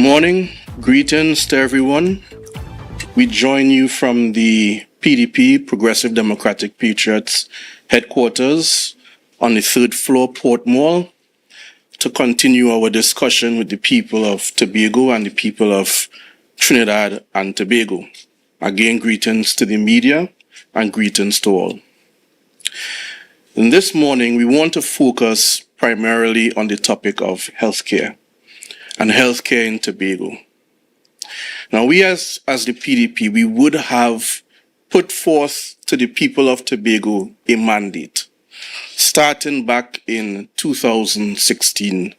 morning. Greetings to everyone. We join you from the PDP, Progressive Democratic Patriots headquarters on the third floor, Port Mall, to continue our discussion with the people of Tobago and the people of Trinidad and Tobago. Again, greetings to the media and greetings to all. And this morning, we want to focus primarily on the topic of healthcare and healthcare in Tobago. Now, we as the PDP, we would have put forth to the people of Tobago a mandate, starting back in 2016.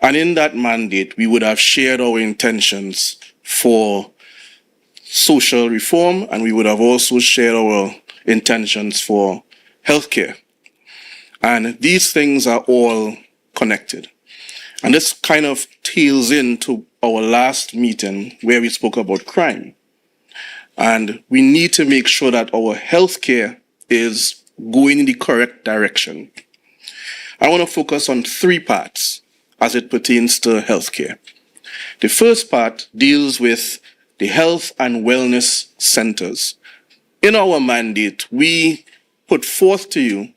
And in that mandate, we would have shared our intentions for social reform, and we would have also shared our intentions for healthcare. And these things are all connected. And this kind of tails into our last meeting where we spoke about crime. And we need to make sure that our healthcare is going in the correct direction. I want to focus on three parts as it pertains to healthcare. The first part deals with the health and wellness centers. In our mandate, we put forth to you,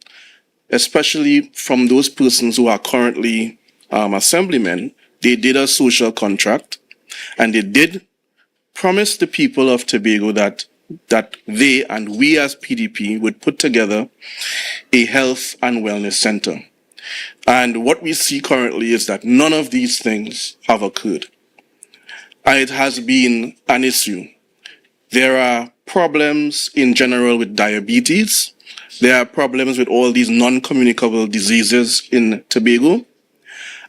especially from those persons who are currently assemblymen, they did a social contract, and they did promise the people of Tobago that they and we as PDP would put together a health and wellness center. And what we see currently is that none of these things have occurred. And it has been an issue. There are problems in general with diabetes. There are problems with all these non-communicable diseases in Tobago.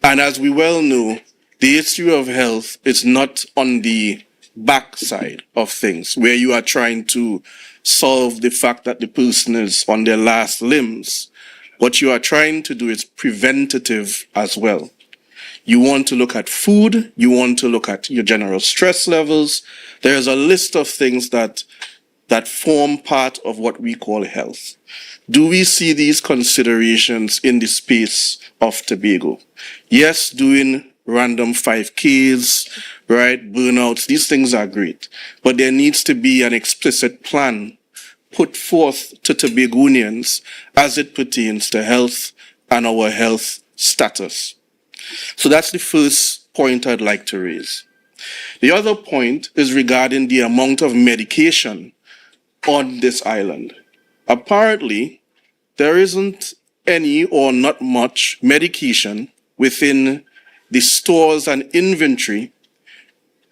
And as we well know, the issue of health is not on the backside of things, where you are trying to solve the fact that the person is on their last limbs. What you are trying to do is preventative as well. You want to look at food, you want to look at your general stress levels. There's a list of things that form part of what we call health. Do we see these considerations in the space of Tobago? Yes, doing random 5Ks, right, burnouts, these things are great. But there needs to be an explicit plan put forth to Tobagonians as it pertains to health and our health status. So that's the first point I'd like to raise. The other point is regarding the amount of medication on this island. Apparently, there isn't any or not much medication within the stores and inventory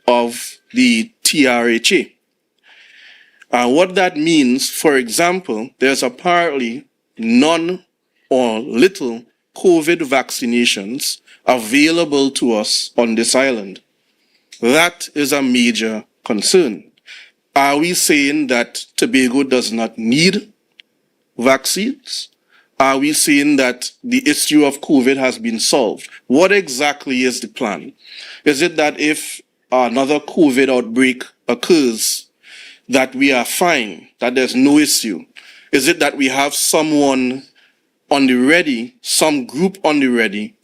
of the TRHA. What that means, for example, there's apparently none or little COVID vaccinations available to us on this island. That is a major concern. Are we saying that Tobago does not need vaccines? Are we saying that the issue of COVID has been solved? What exactly is the plan? Is it that if another COVID outbreak occurs, that we are fine, that there's no issue? Is it that we have someone on the ready, some group on the ready,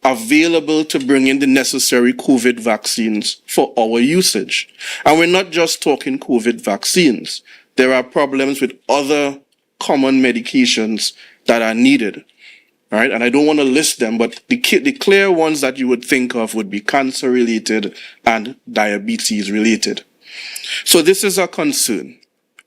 available to bring in the necessary COVID vaccines for our usage? And we're not just talking COVID vaccines. There are problems with other common medications that are needed, right? And I don't want to list them, but the clear ones that you would think of would be cancer-related and diabetes-related. So this is a concern,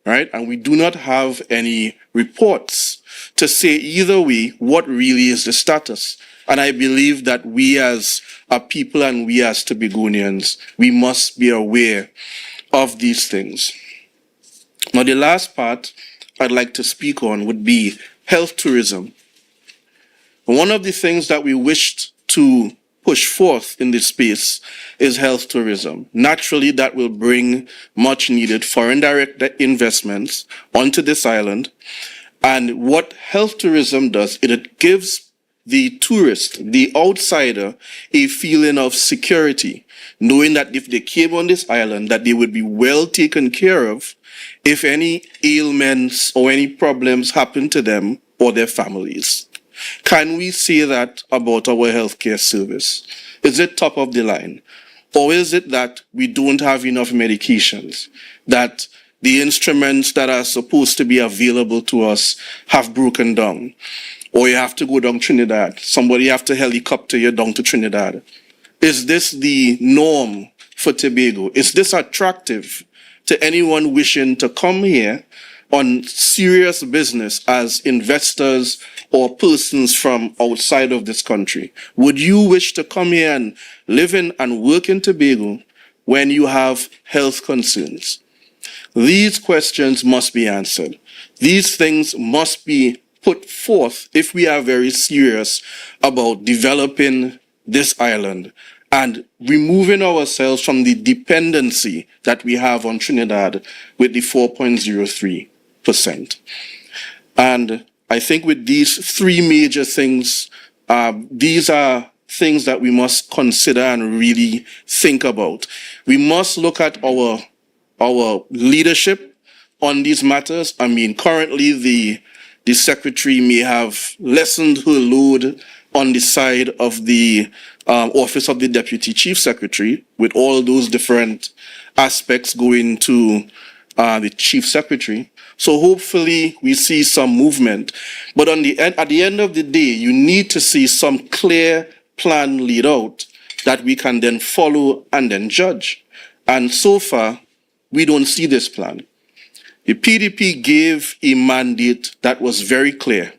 right? And we do not have any reports to say either way what really is the status. And I believe that we as a people and we as Tobagonians, we must be aware of these things. Now, the last part I'd like to speak on would be health tourism. One of the things that we wished to push forth in this space is health tourism. Naturally, that will bring much needed foreign direct investments onto this island. And what health tourism does, it gives the tourist, the outsider, a feeling of security, knowing that if they came on this island, that they would be well taken care of if any ailments or any problems happen to them or their families. Can we say that about our healthcare service? Is it top of the line? Or is it that we don't have enough medications, that the instruments that are supposed to be available to us have broken down? Or you have to go down Trinidad. Somebody have to helicopter you down to Trinidad. Is this the norm for Tobago? Is this attractive to anyone wishing to come here on serious business as investors or persons from outside of this country? Would you wish to come here and live in and work in Tobago when you have health concerns? These questions must be answered. These things must be put forth if we are very serious about developing this island and removing ourselves from the dependency that we have on Trinidad with the 4.03%. And I think with these three major things, these are things that we must consider and really think about. We must look at our leadership on these matters. I mean, currently the secretary may have lessened her load on the side of the office of the deputy chief secretary, with all those different aspects going to the chief secretary. So hopefully we see some movement. But at the end of the day, you need to see some clear plan laid out that we can then follow and then judge. And so far, we don't see this plan. The PDP gave a mandate that was very clear.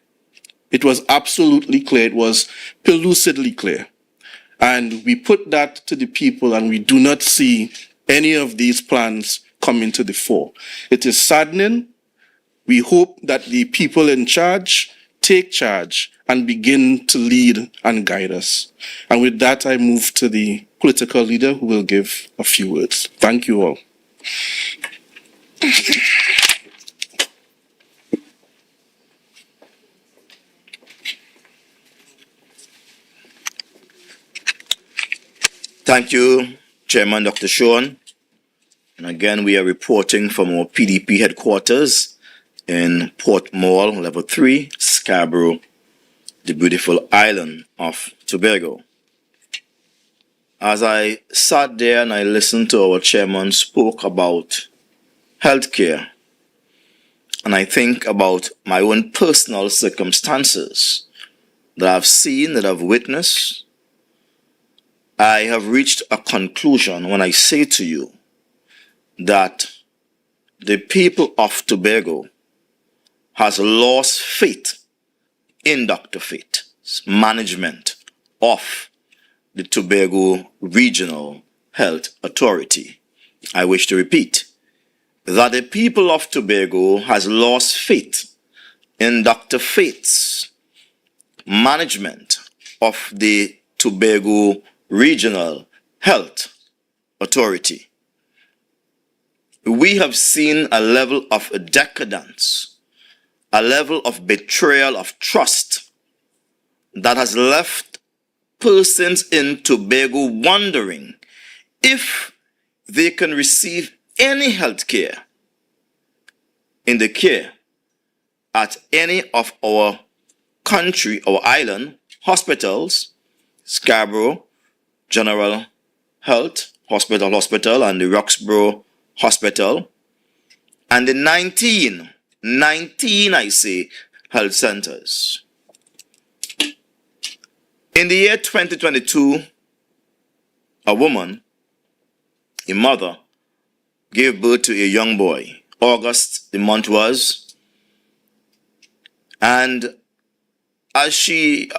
It was absolutely clear. It was pellucidly clear. And we put that to the people, and we do not see any of these plans coming to the fore. It is saddening. We hope that the people in charge take charge and begin to lead and guide us. And with that, I move to the political leader who will give a few words. Thank you all. Thank you, Chairman Dr. Sean. And again, we are reporting from our PDP headquarters in Port Mall, Level 3, Scarborough, the beautiful island of Tobago. As I sat there and I listened to our chairman spoke about healthcare, and I think about my own personal circumstances that I've seen, that I've witnessed, I have reached a conclusion when I say to you that the people of Tobago has lost faith in Dr. Faith's management of the Tobago Regional Health Authority. I wish to repeat that the people of Tobago has lost faith in Dr. Faith's management of the Tobago Regional Health Authority. We have seen a level of decadence, a level of betrayal of trust that has left persons in Tobago wondering if they can receive any health care in the care at any of our country, our island hospitals, Scarborough General Health Hospital and the Roxborough Hospital, and the 19 I say, health centers. In the year 2022, a woman, a mother, gave birth to a young boy. August, the month was. And as she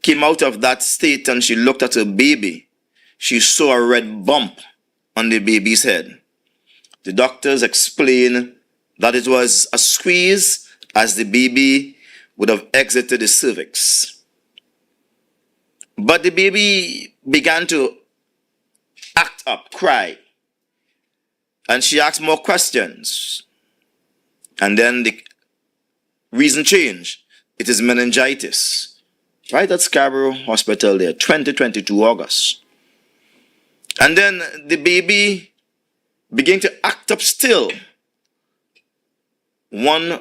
came out of that state and she looked at her baby, she saw a red bump on the baby's head. The doctors explained that it was a squeeze as the baby would have exited the cervix. But the baby began to act up, cry. And she asked more questions. And then the reason changed. It is meningitis. Right at Scarborough Hospital there, 2022 August. And then the baby began to act up still. One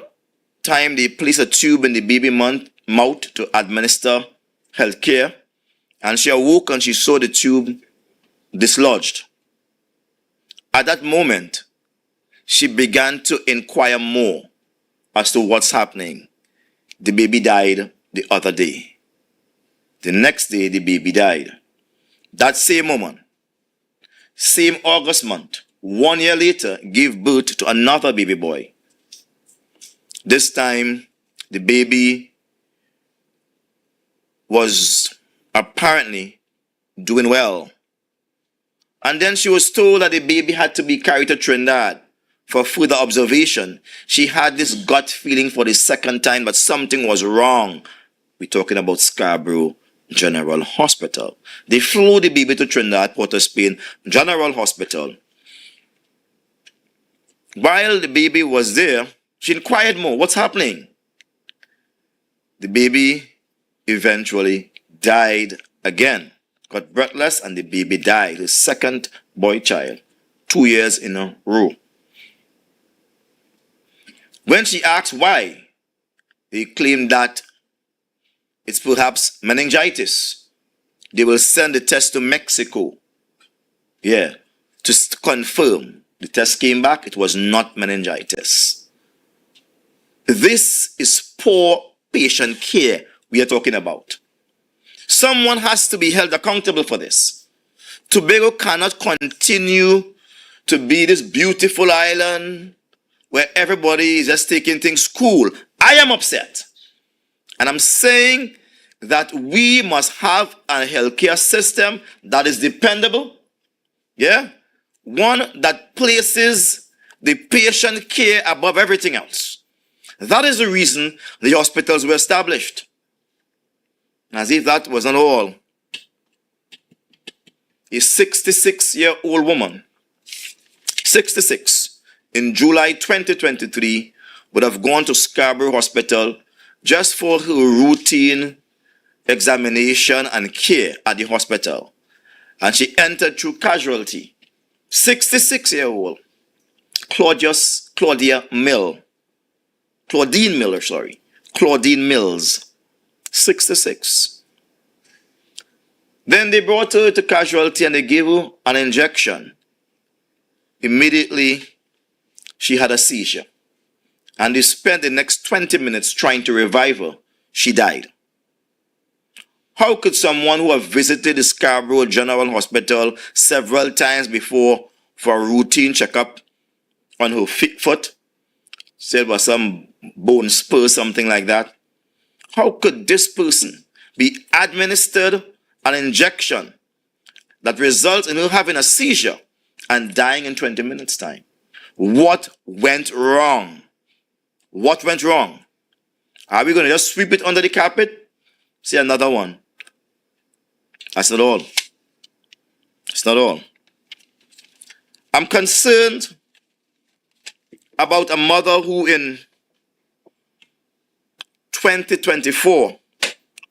time they placed a tube in the baby's mouth to administer health care. And she awoke and she saw the tube dislodged. At that moment, she began to inquire more as to what's happening. The baby died the other day. The next day, the baby died. That same woman, same August month, 1 year later, gave birth to another baby boy. This time, the baby was apparently doing well. And then she was told that the baby had to be carried to Trinidad for further observation. She had this gut feeling for the second time that something was wrong. We're talking about Scarborough General Hospital. They flew the baby to Trinidad, Port of Spain General Hospital. While the baby was there, she inquired more. What's happening? The baby eventually died again. Got breathless and the baby died. His second boy child. 2 years in a row. When she asked why, they claimed that it's perhaps meningitis. They will send the test to Mexico. Yeah, to confirm. The test came back, it was not meningitis. This is poor patient care we are talking about. Someone has to be held accountable for this. Tobago cannot continue to be this beautiful island where everybody is just taking things cool. I am upset. And I'm saying that we must have a healthcare system that is dependable. Yeah? One that places the patient care above everything else. That is the reason the hospitals were established. As if that wasn't all. A 66-year-old woman, 66, in July 2023, would have gone to Scarborough Hospital just for her routine examination and care at the hospital. And she entered through casualty. 66-year-old Claudine Mills, 66. Then they brought her to casualty and they gave her an injection. Immediately, she had a seizure. And they spent the next 20 minutes trying to revive her. She died. How could someone who have visited the Scarborough General Hospital several times before for a routine checkup on her foot, say it was some bone spur, something like that, how could this person be administered an injection that results in her having a seizure and dying in 20 minutes' time? What went wrong? What went wrong? Are we going to just sweep it under the carpet? See another one. That's not all. It's not all. I'm concerned about a mother who in 2024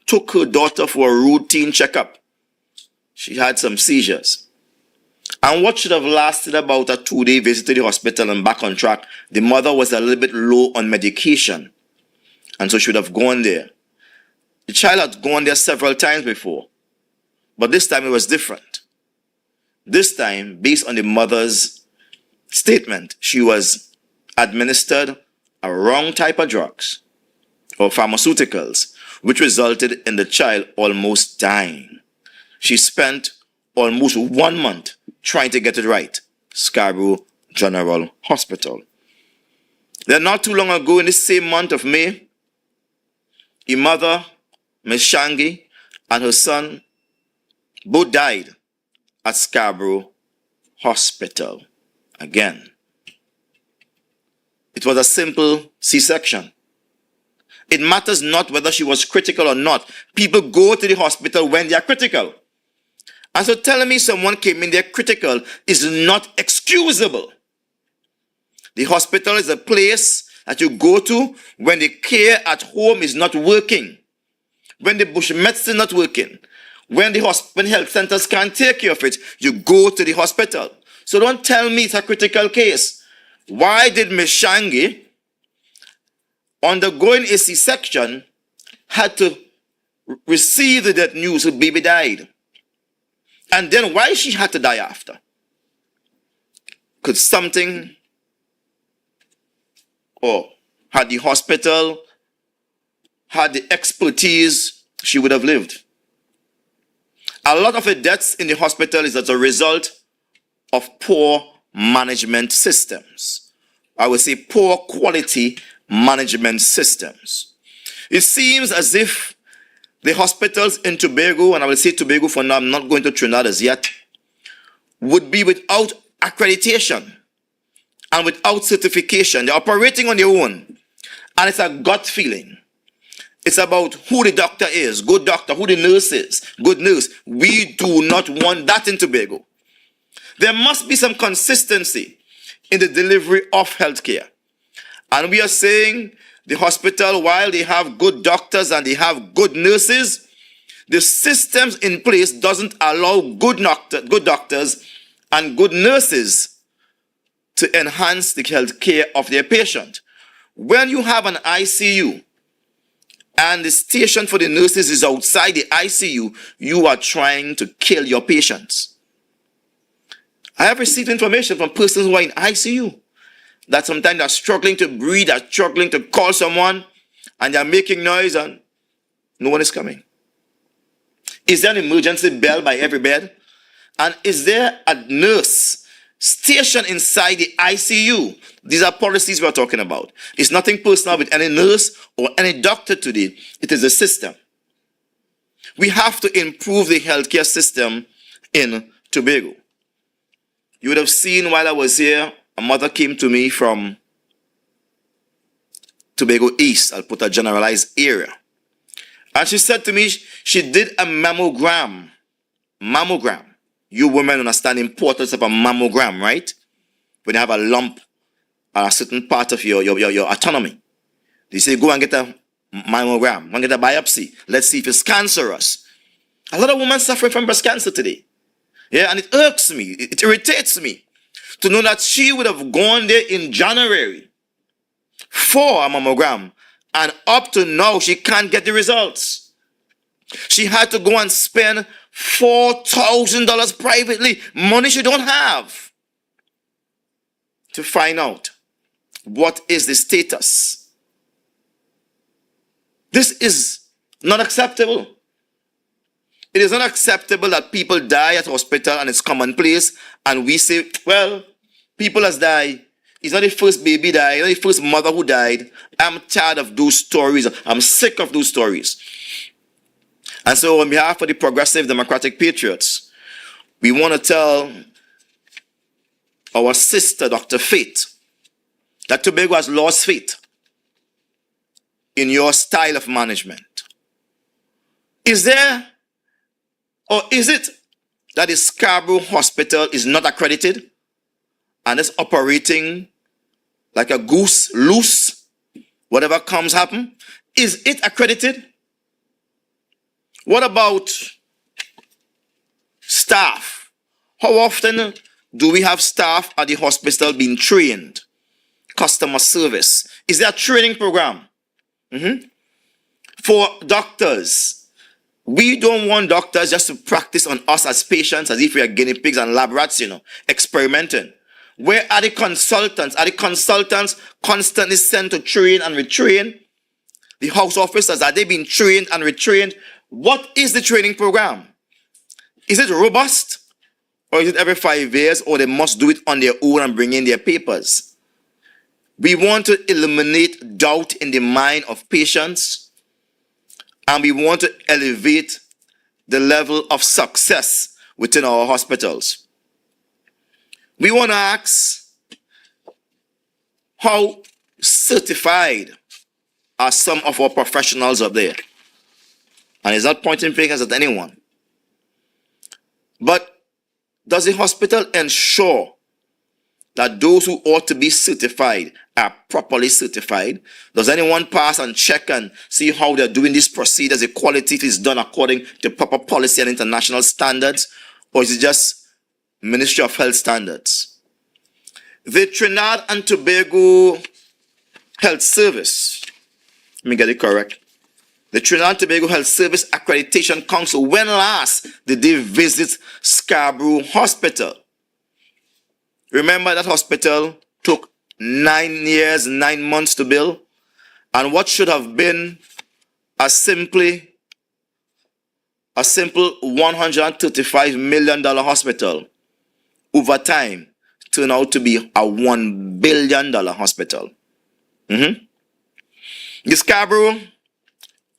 took her daughter for a routine checkup. She had some seizures. And what should have lasted about a 2-day visit to the hospital and back on track, the mother was a little bit low on medication. And so she would have gone there. The child had gone there several times before. But this time it was different. This time, based on the mother's statement, she was administered a wrong type of drugs or pharmaceuticals, which resulted in the child almost dying. She spent almost 1 month trying to get it right. Scarborough General Hospital. Then not too long ago, in the same month of May, a mother, Ms. Shangi, and her son both died at Scarborough Hospital. Again, it was a simple C-section. It matters not whether she was critical or not. People go to the hospital when they are critical. And so telling me someone came in there critical is not excusable. The hospital is a place that you go to when the care at home is not working, when the bush medicine is not working, when the health centers can't take care of it, you go to the hospital. So don't tell me it's a critical case. Why did Ms. Shangi, undergoing a C-section, had to receive the death news her baby died? And then why she had to die after? Could something, or had the hospital had the expertise, she would have lived. A lot of the deaths in the hospital is as a result of poor management systems. I would say poor quality management systems. It seems as if the hospitals in Tobago, and I will say Tobago for now, I'm not going to Trinidad as yet, would be without accreditation and without certification. They're operating on their own. And it's a gut feeling. It's about who the doctor is, good doctor, who the nurse is, good nurse. We do not want that in Tobago. There must be some consistency in the delivery of healthcare. And we are saying the hospital, while they have good doctors and they have good nurses, the systems in place doesn't allow good doctors and good nurses to enhance the health care of their patient. When you have an ICU and the station for the nurses is outside the ICU, you are trying to kill your patients. I have received information from persons who are in ICU that sometimes they're struggling to breathe, they're struggling to call someone, and they're making noise and no one is coming. Is there an emergency bell by every bed? And is there a nurse stationed inside the ICU? These are policies we're talking about. It's nothing personal with any nurse or any doctor today. It is a system. We have to improve the healthcare system in Tobago. You would have seen while I was here, a mother came to me from Tobago East. I'll put a generalized area. And she said to me, she did a mammogram. Mammogram. You women understand the importance of a mammogram, right? When you have a lump on a certain part of your autonomy. They say, go and get a mammogram, go and get a biopsy. Let's see if it's cancerous. A lot of women suffering from breast cancer today. Yeah, and it irks me, it irritates me to know that she would have gone there in January for a mammogram, and up to now, she can't get the results. She had to go and spend $4,000 privately, money she don't have, to find out what is the status. This is not acceptable. It is not acceptable that people die at hospital and it's commonplace, and we say, well, people has died. It's not the first baby died, it's not the first mother who died. I'm tired of those stories. I'm sick of those stories. And so on behalf of the Progressive Democratic Patriots, we want to tell our sister, Dr. Faith, that Tobago has lost faith in your style of management. Is there, or is it that the Scarborough Hospital is not accredited and is operating like a goose loose? Whatever comes happen. Is it accredited? What about staff? How often do we have staff at the hospital being trained? Customer service. Is there a training program? For doctors, we don't want doctors just to practice on us as patients as if we are guinea pigs and lab rats, experimenting. Where are the consultants? Are the consultants constantly sent to train and retrain? The house officers, are they being trained and retrained? What is the training program? Is it robust? Or is it every 5 years, or they must do it on their own and bring in their papers? We want to eliminate doubt in the mind of patients, and we want to elevate the level of success within our hospitals. We want to ask, how certified are some of our professionals up there? And it's not pointing fingers at anyone. But does the hospital ensure that those who ought to be certified are properly certified? Does anyone pass and check and see how they're doing these procedures, the quality is done according to proper policy and international standards? Or is it just Ministry of Health standards? The Trinidad and Tobago Health Service, let me get it correct. The Trinidad and Tobago Health Service Accreditation Council, when last did they visit Scarborough Hospital? Remember that hospital took 9 years, 9 months to build? And what should have been a simple $135 million hospital over time turned out to be a $1 billion hospital. The Scarborough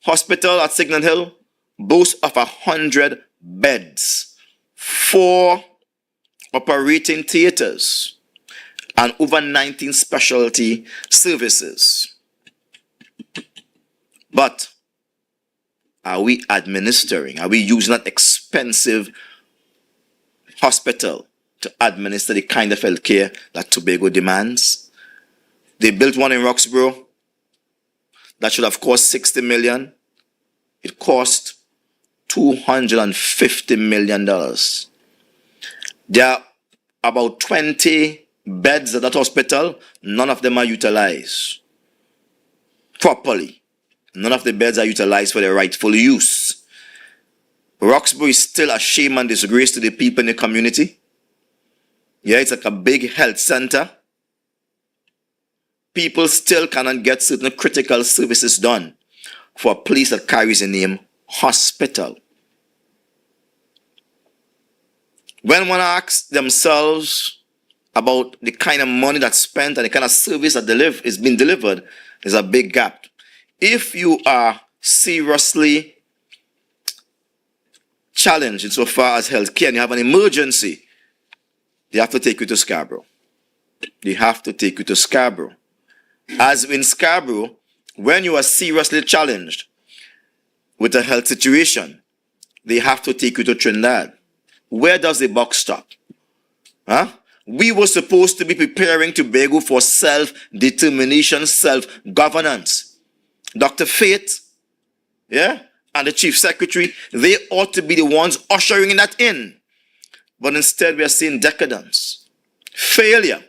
Hospital at Signal Hill boasts of 100 beds, 4 operating theaters, and over 19 specialty services. But are we using that expensive hospital to administer the kind of health care that Tobago demands? They built one in Roxborough that should have cost $60 million. It cost $250 million. There are about 20 beds at that hospital. None of them are utilized properly. None of the beds are utilized for their rightful use. Roxborough is still a shame and disgrace to the people in the community. Yeah, it's like a big health center. People still cannot get certain critical services done for a place that carries the name hospital. When one asks themselves about the kind of money that's spent and the kind of service that is being delivered, there's a big gap. If you are seriously challenged insofar as healthcare and you have an emergency, they have to take you to Scarborough. They have to take you to Scarborough. As in Scarborough, when you are seriously challenged with a health situation, they have to take you to Trinidad. Where does the buck stop? We were supposed to be preparing Tobago for self-determination, self-governance. Dr. Faith, and the Chief Secretary, they ought to be the ones ushering in that in. But instead, we are seeing decadence, failure.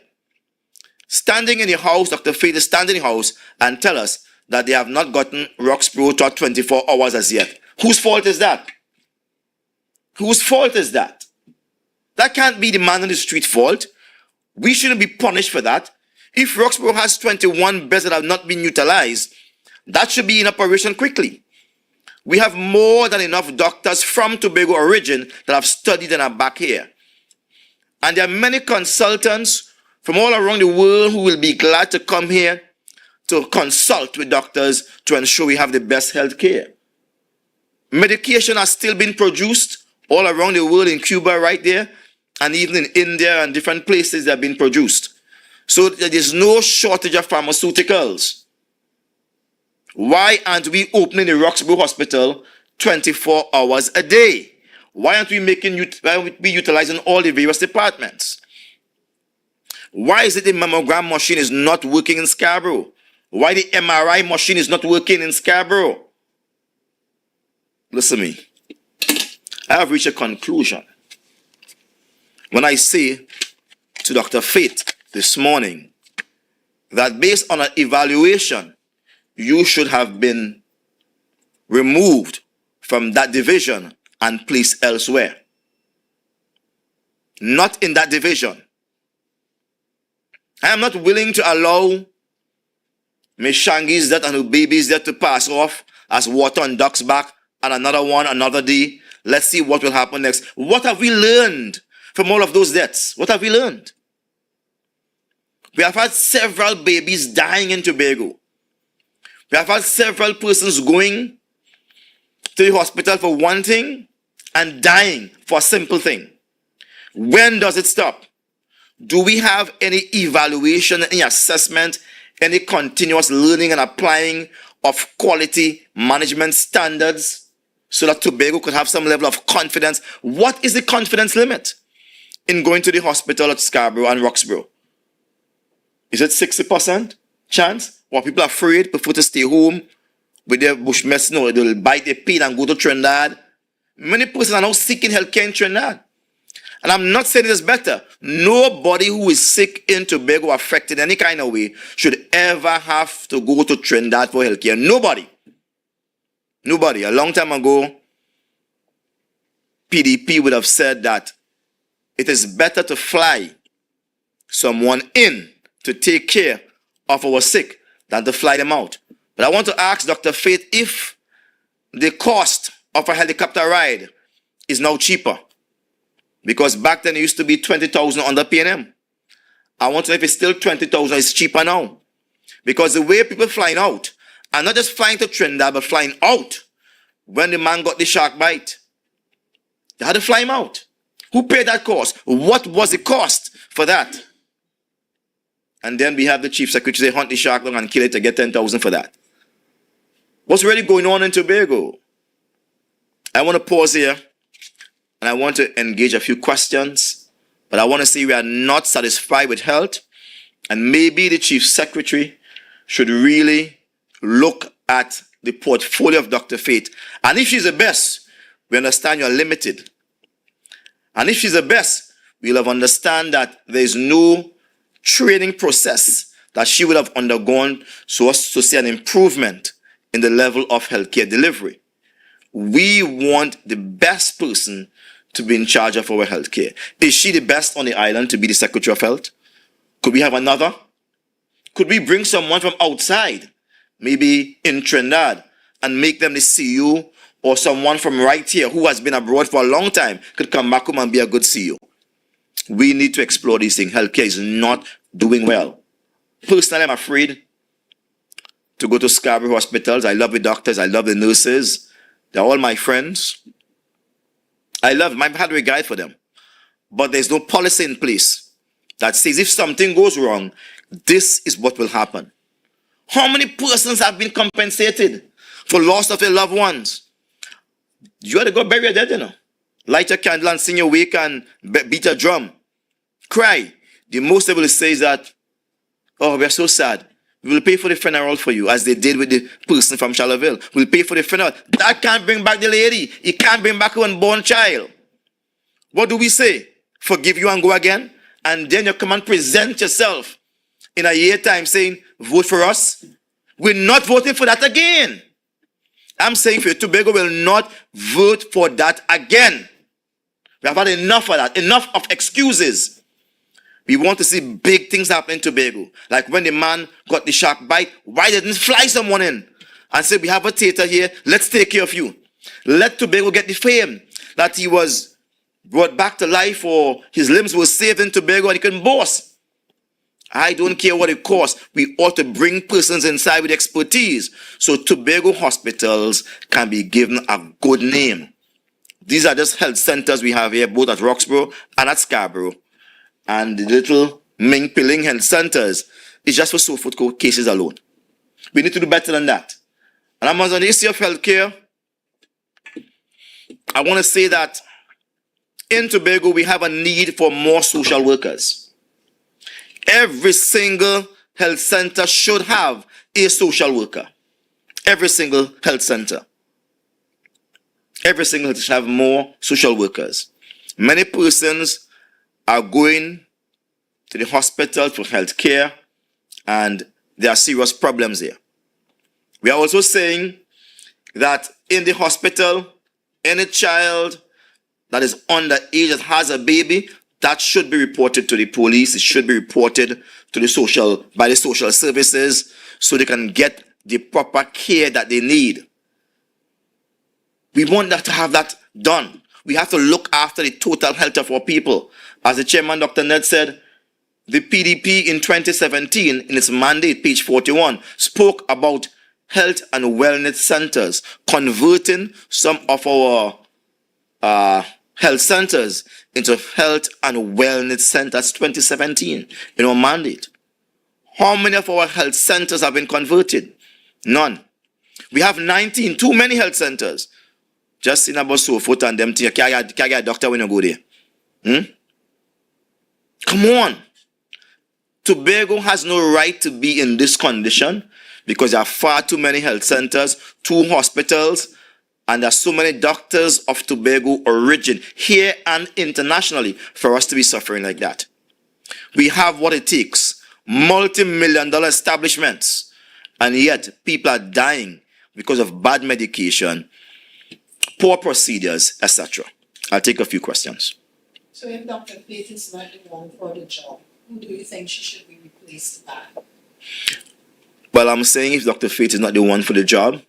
Standing in the house, Dr. Faith is standing in the house and tell us that they have not gotten Roxborough to 24 hours as yet. Whose fault is that? Whose fault is that? That can't be the man on the street fault. We shouldn't be punished for that. If Roxborough has 21 beds that have not been utilized, that should be in operation quickly. We have more than enough doctors from Tobago origin that have studied and are back here. And there are many consultants from all around the world who will be glad to come here to consult with doctors to ensure we have the best health care. Medication has still been produced all around the world, in Cuba right there, and even in India and different places they have been produced. So there is no shortage of pharmaceuticals. Why aren't we opening the Roxborough Hospital 24 hours a day? Why aren't we utilizing all the various departments? Why is it the mammogram machine is not working in Scarborough? Why the MRI machine is not working in Scarborough? Listen to me. I have reached a conclusion when I say to Dr. Faith this morning that based on an evaluation, you should have been removed from that division and placed elsewhere. Not in that division. I am not willing to allow Miss Shangi's death and her baby's death to pass off as water on duck's back and another one another day. Let's see what will happen next. What have we learned from all of those deaths? What have we learned? We have had several babies dying in Tobago. We have had several persons going to the hospital for one thing and dying for a simple thing. When does it stop? Do we have any evaluation, any assessment, any continuous learning and applying of quality management standards so that Tobago could have some level of confidence? What is the confidence limit in going to the hospital at Scarborough and Roxborough? Is it 60% chance? Or people are afraid, prefer to stay home with their bush mess? No, they'll bite their pin and go to Trinidad. Many persons are now seeking healthcare in Trinidad. And I'm not saying it is better. Nobody who is sick in Tobago, affected in any kind of way, should ever have to go to Trinidad for healthcare. Nobody. Nobody. A long time ago, PDP would have said that it is better to fly someone in to take care of our sick than to fly them out. But I want to ask Dr. Faith if the cost of a helicopter ride is now cheaper. Because back then it used to be 20,000 under P&M. I want to know if it's still 20,000, it's cheaper now. Because the way people flying out, and not just flying to Trinidad, but flying out, when the man got the shark bite, they had to fly him out. Who paid that cost? What was the cost for that? And then we have the chief secretary say, hunt the shark down and kill it to get 10,000 for that. What's really going on in Tobago? I want to pause here and I want to engage a few questions, but I want to say we are not satisfied with health, and maybe the chief secretary should really look at the portfolio of Dr. Faith. And if she's the best, we understand you're limited. And if she's the best, we'll have understand that there's no training process that she would have undergone so as to see an improvement in the level of healthcare delivery. We want the best person to be in charge of our healthcare. Is she the best on the island to be the Secretary of Health? Could we have another? Could we bring someone from outside, maybe in Trinidad, and make them the CEO, or someone from right here who has been abroad for a long time could come back home and be a good CEO? We need to explore these things. Healthcare is not doing well. Personally, I'm afraid to go to Scarborough hospitals. I love the doctors. I love the nurses. They're all my friends. I've had regard for them. But there's no policy in place that says if something goes wrong, this is what will happen. How many persons have been compensated for loss of their loved ones? You had to go bury your dead, you know. Light a candle and sing your wake and beat a drum. Cry. The most they will say is that, oh, we are so sad. We will pay for the funeral for you, as they did with the person from Charleville. We'll pay for the funeral. That can't bring back the lady. It can't bring back an unborn child. What do we say? Forgive you and go again? And then you come and present yourself in a year time saying, vote for us? We're not voting for that again. I'm saying for you, Tobago will not vote for that again. We have had enough of that. Enough of excuses. We want to see big things happen in Tobago. Like when the man got the shark bite, why didn't fly someone in and say, we have a theater here, let's take care of you. Let Tobago get the fame that he was brought back to life, or his limbs were saved in Tobago and he can boast. I don't care what it costs. We ought to bring persons inside with expertise so Tobago hospitals can be given a good name. These are just health centers we have here, both at Roxborough and at Scarborough. And the little Ming Piling health centers is just for Suffolk cases alone. We need to do better than that. And I'm on the issue of healthcare. I want to say that in Tobago, we have a need for more social workers. Every single health center should have a social worker. Every single health center. Every single should have more social workers. Many persons are going to the hospital for health care, and there are serious problems there. We are also saying that in the hospital, any child that is underage that has a baby, that should be reported to the police. It should be reported to by the social services so they can get the proper care that they need. We want that to have that done. We have to look after the total health of our people. As the chairman, Dr. Ned, said, the PDP in 2017, in its mandate, page 41, spoke about health and wellness centers, converting some of our health centers into health and wellness centers. 2017 in our mandate. How many of our health centers have been converted? None. We have 19, too many health centers. Just in about so forth and them things. Can't get a doctor when you go there. Come on. Tobago has no right to be in this condition because there are far too many health centers, 2 hospitals, and there are so many doctors of Tobago origin here and internationally for us to be suffering like that. We have what it takes, multi-million-dollar establishments, and yet people are dying because of bad medication, poor procedures, etc. I'll take a few questions. So if Dr. Faith is not the one for the job, who do you think she should be replaced by? Well, I'm saying if Dr. Faith is not the one for the job,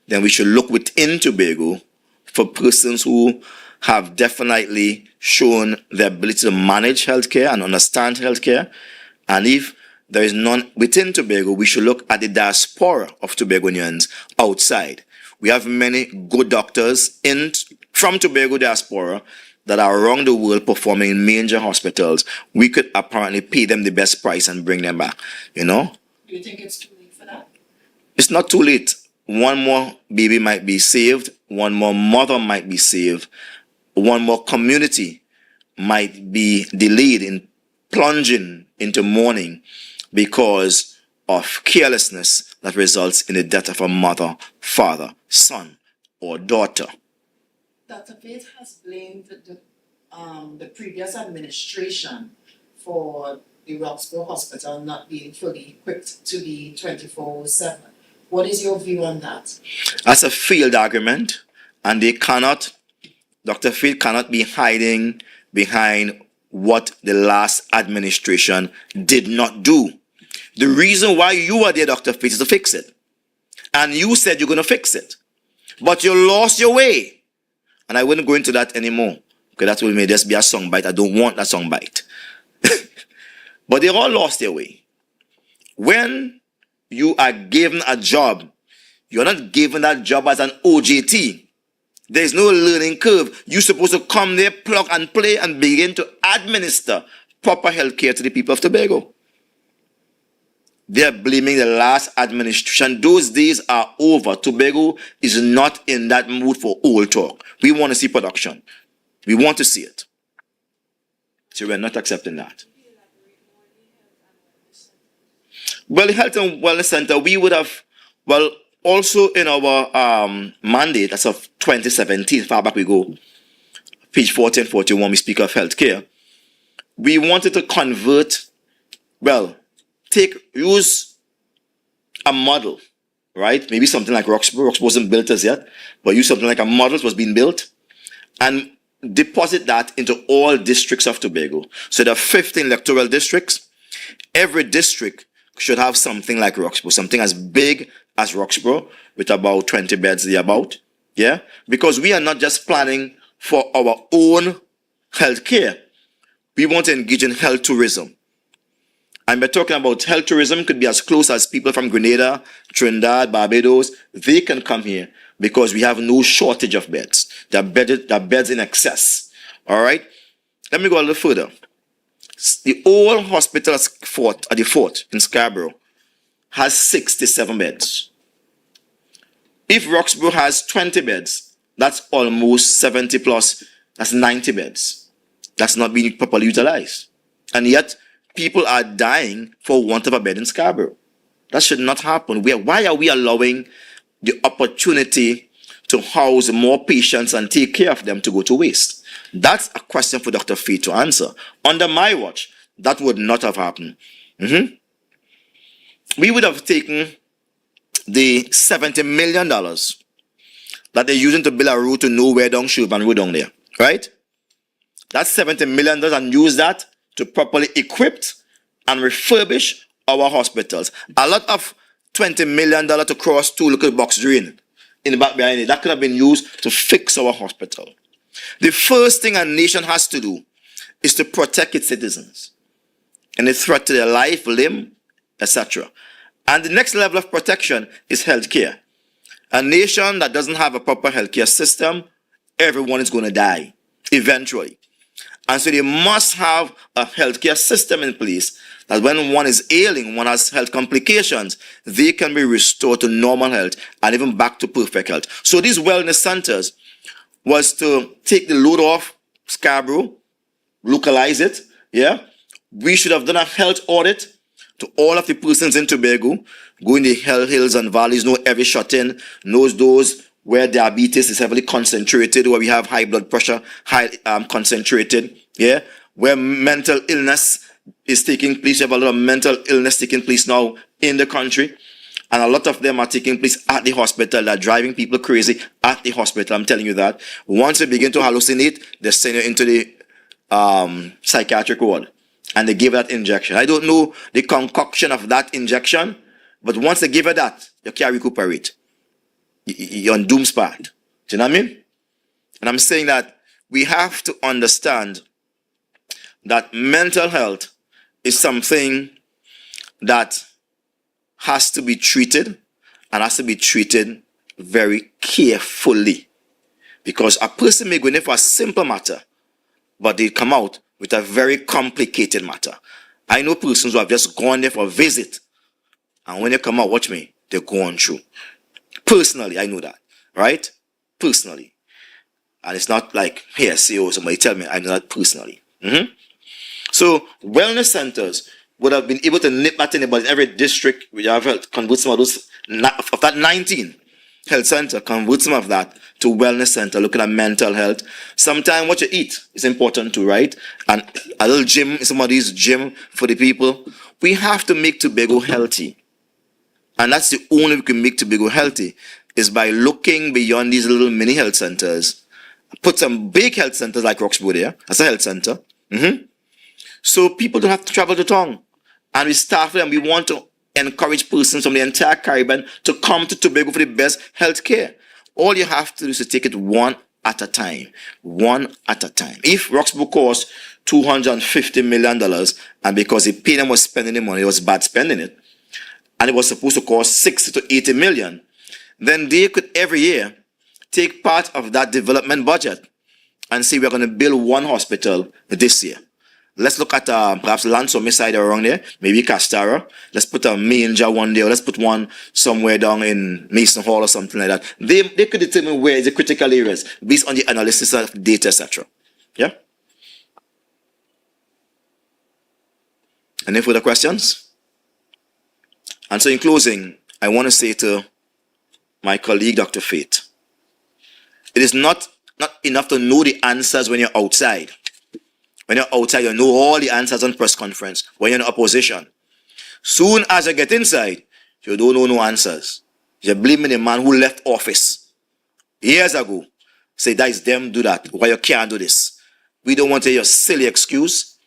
then we should look within Tobago for persons who have definitely shown the ability to manage healthcare and understand healthcare. And if there is none within Tobago, we should look at the diaspora of Tobagonians outside. We have many good doctors from Tobago diaspora that are around the world performing in major hospitals. We could apparently pay them the best price and bring them back, you know? Do you think it's too late for that? It's not too late. One more baby might be saved. One more mother might be saved. One more community might be delayed in plunging into mourning because of carelessness that results in the death of a mother, father, son, or daughter. Dr. Faith has blamed the previous administration for the Roxborough Hospital not being fully equipped to be 24/7. What is your view on that? That's a failed argument, and Dr. Faith cannot be hiding behind what the last administration did not do. The reason why you are there, Dr. Faith, is to fix it. And you said you're going to fix it. But you lost your way. And I wouldn't go into that anymore, because that will may just be a soundbite. I don't want that soundbite. But they all lost their way. When you are given a job, you're not given that job as an OJT. There's no learning curve. You're supposed to come there, plug and play, and begin to administer proper health care to the people of Tobago. They're blaming the last administration. Those days are over. Tobago is not in that mood for old talk. We want to see production. We want to see it. So we're not accepting that. Well, the Health and Wellness Center, we would have, also in our mandate, that's of 2017, far back we go, page 40 and 41, we speak of healthcare. We wanted to convert, use a model, right? Maybe something like Roxborough. Roxborough wasn't built as yet, but use something like a model that was being built and deposit that into all districts of Tobago. So there are 15 electoral districts. Every district should have something like Roxborough, something as big as Roxborough with about 20 beds thereabout. Yeah? Because we are not just planning for our own health care. We want to engage in health tourism. And we're talking about health tourism could be as close as people from Grenada, Trinidad, Barbados. They can come here because we have no shortage of beds. There are beds in excess. All right? Let me go a little further. The old hospital at the fort in Scarborough has 67 beds. If Roxborough has 20 beds, that's almost 70 plus, that's 90 beds. That's not being properly utilized. And yet, people are dying for want of a bed in Scarborough. That should not happen. Why are we allowing the opportunity to house more patients and take care of them to go to waste? That's a question for Dr. Faith to answer. Under my watch, that would not have happened. We would have taken the $70 million that they're using to build a road to nowhere down Sherburn Road down there, right? That's $70 million and use that to properly equip and refurbish our hospitals. A lot of $20 million to cross two little box drain in the back behind it. That could have been used to fix our hospital. The first thing a nation has to do is to protect its citizens. Any threat to their life, limb, etc. And the next level of protection is healthcare. A nation that doesn't have a proper healthcare system, everyone is going to die eventually. And so they must have a healthcare system in place that when one is ailing, one has health complications, they can be restored to normal health and even back to perfect health. So these wellness centers was to take the load off Scarborough, localize it, yeah? We should have done a health audit to all of the persons in Tobago, go in the hills and valleys, know every shut-in, knows those where diabetes is heavily concentrated, where we have high blood pressure, high concentrated, yeah? Where mental illness is taking place. You have a lot of mental illness taking place now in the country. And a lot of them are taking place at the hospital. They're driving people crazy at the hospital. I'm telling you that. Once you begin to hallucinate, they send you into the psychiatric ward. And they give that injection. I don't know the concoction of that injection, but once they give you that, you can't recuperate. You're on doom's path. Do you know what I mean? And I'm saying that we have to understand that mental health is something that has to be treated, and has to be treated very carefully. Because a person may go in for a simple matter, but they come out with a very complicated matter. I know persons who have just gone there for a visit, and when they come out, watch me, they're going through. Personally, I know that, right? Personally. And it's not like, here, CEO, somebody tell me, I know that personally. So, wellness centers would have been able to nip that in, but in every district, we have convert some of those, of that 19 health center, convert some of that to wellness center, looking at mental health. Sometimes what you eat is important too, right? And a little gym, somebody's gym for the people. We have to make Tobago healthy. And that's the only way we can make Tobago healthy, is by looking beyond these little mini health centers. Put some big health centers like Roxborough there, as a health center. So people don't have to travel to town. And we staff it, and we want to encourage persons from the entire Caribbean to come to Tobago for the best health care. All you have to do is to take it one at a time. One at a time. If Roxborough cost $250 million, and because the PNM was spending the money, it was bad spending it, and it was supposed to cost 60 to 80 million, then they could every year take part of that development budget and say, we're going to build one hospital this year. Let's look at perhaps Lansom side around there, maybe Castara. Let's put a manger one there, or let's put one somewhere down in Mason Hall or something like that. They could determine where is the critical areas based on the analysis of data, etc. Yeah? Any further questions? And so in closing, I want to say to my colleague, Dr. Faith, it is not enough to know the answers when you're outside. When you're outside, you know all the answers on press conference. When you're in opposition, soon as you get inside, you don't know no answers. You're blaming the man who left office years ago. Say, that is them, do that. Why you can't do this? We don't want to hear your silly excuse.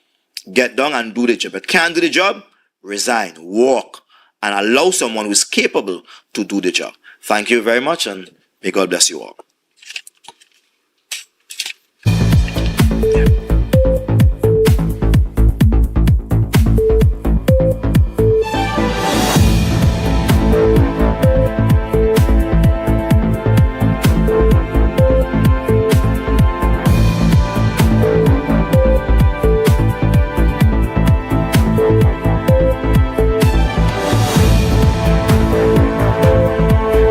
Get down and do the job. If you can't do the job, resign, walk, and allow someone who is capable to do the job. Thank you very much, and may God bless you all.